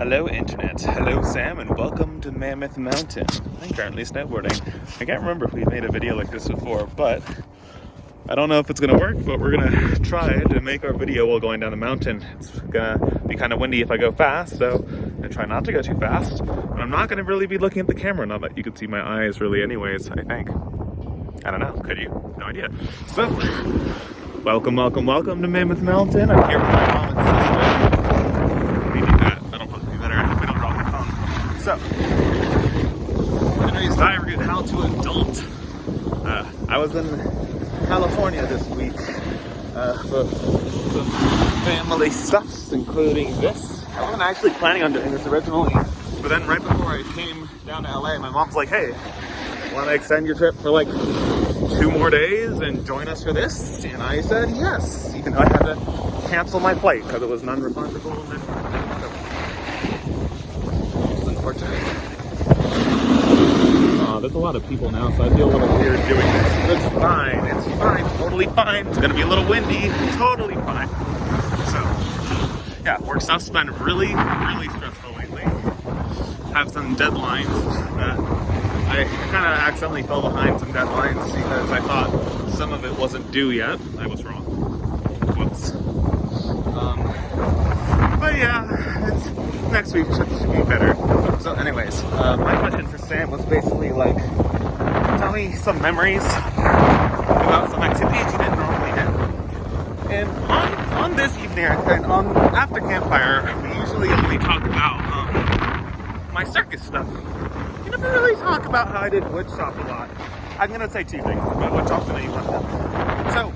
Hello internet, hello Sam, and welcome to Mammoth Mountain. I'm currently snowboarding. I can't remember if we've made a video like this before, but I don't know if it's gonna work, but we're gonna try to make our video while going down the mountain. It's gonna be kind of windy if I go fast, so I'm gonna try not to go too fast. But I'm not gonna really be looking at the camera, not that you can see my eyes really anyways, I think. I don't know, could you? No idea. So, welcome to Mammoth Mountain. I'm here with my mom and sister. So, anyways, diary on how to adult. I was in California this week for some family stuffs, including this. I wasn't actually planning on doing this originally, but then right before I came down to LA, my mom's like, hey, want to extend your trip for like 2 more days and join us for this? And I said yes, even though I had to cancel my flight because it was non-refundable. There's a lot of people now, so I feel a little weird doing this. It's fine, totally fine. It's gonna be a little windy, totally fine. So, yeah, work stuff's been really stressful lately. Have some deadlines that I kind of accidentally fell behind some deadlines because I thought some of it wasn't due yet. I was wrong. Whoops. But yeah, next week should be better. So anyways, my question for Sam was basically like, tell me some memories about some activities you didn't normally do. And on this evening, and on after campfire, we usually only talk about my circus stuff. We never really talk about how I did woodshop a lot. I'm gonna say 2 things about woodshop and then you want them. So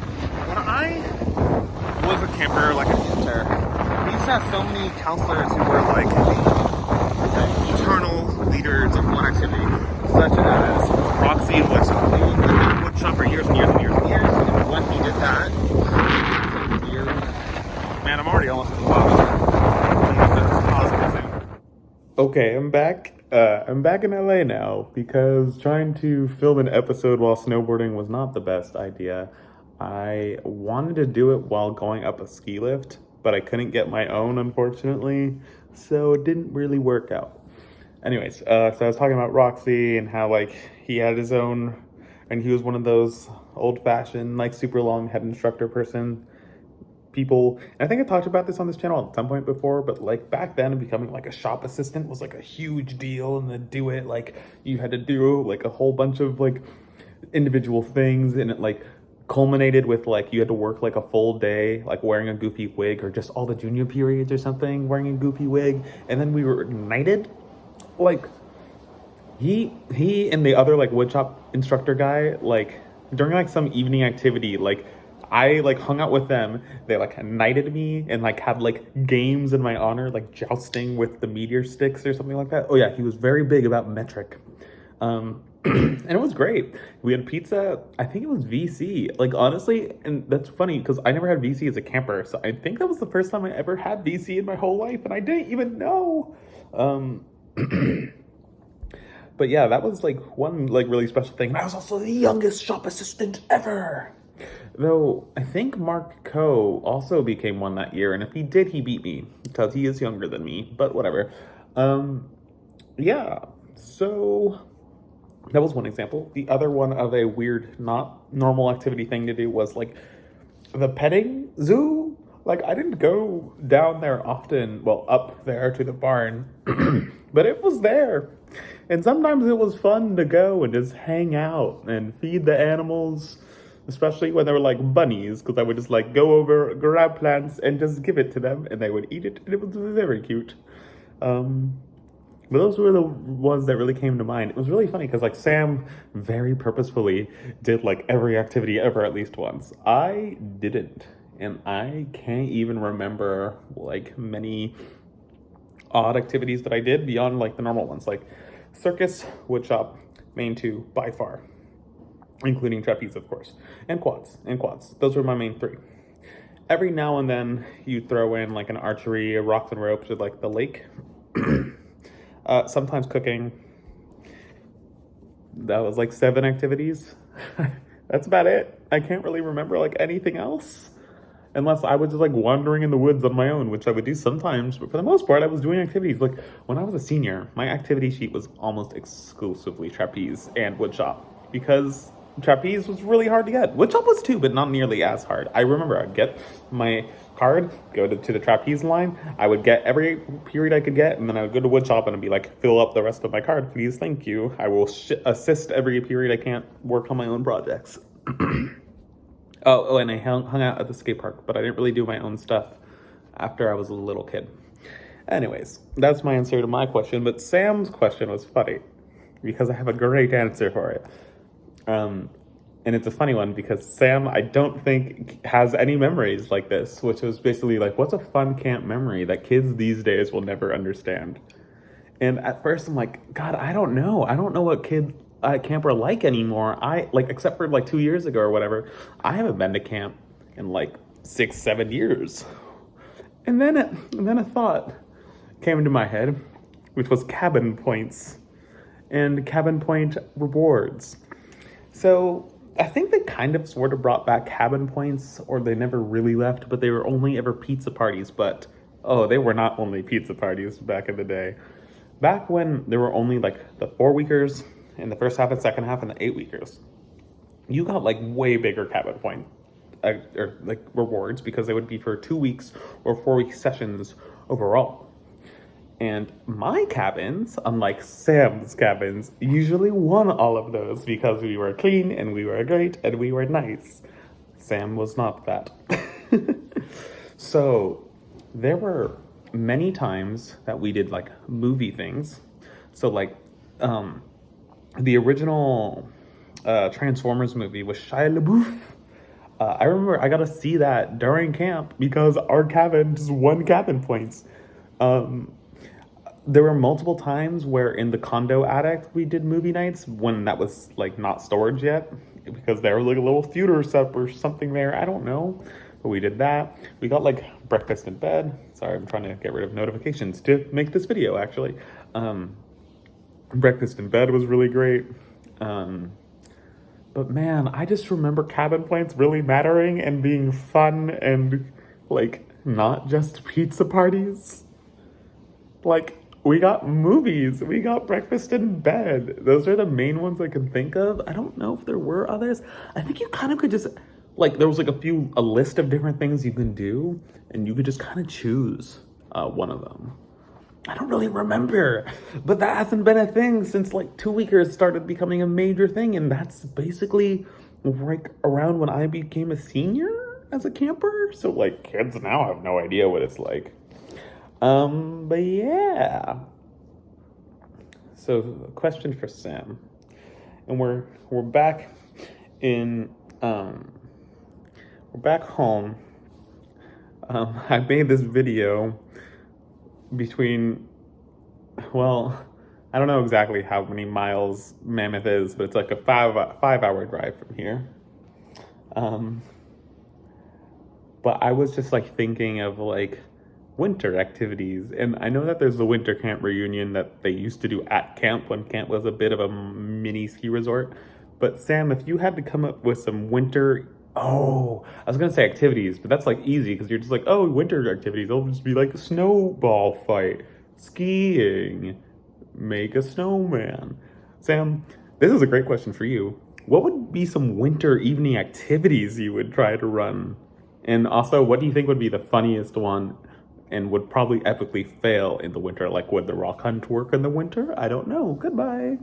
when I was a camper, like a winter, we used to have so many counselors who were like the eternal leaders of one activity, such as Roxy and Woodshop. He was the woodshop for years and years and years and years, and when he did that, man, I'm already almost at the bottom. Okay, I'm back. I'm back in LA now because trying to film an episode while snowboarding was not the best idea. I wanted to do it while going up a ski lift, but I couldn't get my own, unfortunately, so it didn't really work out. Anyways, so I was talking about Roxy and how, like, he had his own, and he was one of those old-fashioned, like, super long head instructor people. And I think I talked about this on this channel at some point before, but, like, back then, becoming, like, a shop assistant was, like, a huge deal, and to do it, like, you had to do, like, a whole bunch of, like, individual things, and it, like, culminated with like you had to work like a full day like wearing a goofy wig, or just all the junior periods or something wearing a goofy wig, and then we were knighted. Like he and the other like woodshop instructor guy, like during like some evening activity, like I like hung out with them, they like knighted me and like had like games in my honor, like jousting with the meteor sticks or something like that. Oh yeah, he was very big about metric. And it was great. We had pizza. I think it was VC. Like, honestly, and that's funny because I never had VC as a camper. So I think that was the first time I ever had VC in my whole life, and I didn't even know. But yeah, that was like one like really special thing. I was also the youngest shop assistant ever. Though I think Mark Coe also became one that year, and if he did, he beat me because he is younger than me. But whatever. Yeah. So that was one example. The other one of a weird, not normal activity thing to do was like the petting zoo. Like I didn't go down there often, well, up there to the barn, but it was there. And sometimes it was fun to go and just hang out and feed the animals, especially when they were like bunnies, because I would just like go over, grab plants and just give it to them and they would eat it. And it was very cute. But those were the ones that really came to mind. It was really funny because like Sam very purposefully did like every activity ever at least once. I didn't. And I can't even remember like many odd activities that I did beyond like the normal ones, like circus, woodshop, main 2 by far, including trapeze of course, and quads. Those were my main 3. Every now and then you throw in like an archery, a rocks and ropes, or like the lake. Sometimes cooking. That was like 7 activities. That's about it. I can't really remember like anything else. unless I was just like wandering in the woods on my own, which I would do sometimes. But for the most part, I was doing activities. Like when I was a senior, my activity sheet was almost exclusively trapeze and woodshop because trapeze was really hard to get. Woodshop was too, but not nearly as hard. I remember I'd get my card, go to the trapeze line. I would get every period I could get, and then I would go to woodshop and I'd be like, fill up the rest of my card, please, thank you. I will assist every period I can't work on my own projects. And I hung out at the skate park, but I didn't really do my own stuff after I was a little kid. Anyways, that's my answer to my question, but Sam's question was funny because I have a great answer for it. And it's a funny one because Sam, I don't think, has any memories like this, which was basically like, what's a fun camp memory that kids these days will never understand? And at first I'm like, God, I don't know. I don't know what kids at camp are like anymore. Except for like 2 years ago or whatever, I haven't been to camp in like 6-7 years. And then a thought came into my head, which was cabin points and cabin point rewards. So I think they kind of sort of brought back cabin points, or they never really left, but they were only ever pizza parties. But they were not only pizza parties back in the day. Back when there were only like the 4-weekers in the first half and second half and the 8-weekers, you got like way bigger cabin point or like rewards because they would be for 2 weeks or 4-week sessions overall. And my cabins, unlike Sam's cabins, usually won all of those because we were clean and we were great and we were nice. Sam was not that. So there were many times that we did like movie things. So like the original Transformers movie with Shia LaBeouf. I remember I got to see that during camp because our cabin just won cabin points. There were multiple times where in the condo attic we did movie nights when that was like not storage yet because there was like a little theater set or something there. I don't know, but we did that. We got like breakfast in bed. Sorry, I'm trying to get rid of notifications to make this video actually. Breakfast in bed was really great. But man, I just remember cabin points really mattering and being fun and like not just pizza parties. Like, we got movies, we got breakfast in bed. Those are the main ones I can think of. I don't know if there were others. I think you kind of could just, like, there was like a list of different things you can do, and you could just kind of choose one of them. I don't really remember, but that hasn't been a thing since like 2-weekers started becoming a major thing, and that's basically like around when I became a senior as a camper. So like kids now have no idea what it's like. But yeah. So question for Sam. And we're back in we're back home. I made this video between, well, I don't know exactly how many miles Mammoth is, but it's like a 5-hour drive from here. But I was just like thinking of like winter activities, and I know that there's the winter camp reunion that they used to do at camp when camp was a bit of a mini ski resort. But Sam, if you had to come up with some winter, I was gonna say activities, but that's like easy because you're just like, oh, winter activities, they'll just be like a snowball fight, skiing, make a snowman. Sam, this is a great question for you. What would be some winter evening activities you would try to run? And also, what do you think would be the funniest one and would probably epically fail in the winter? Like, would the rock hunt work in the winter? I don't know. Goodbye.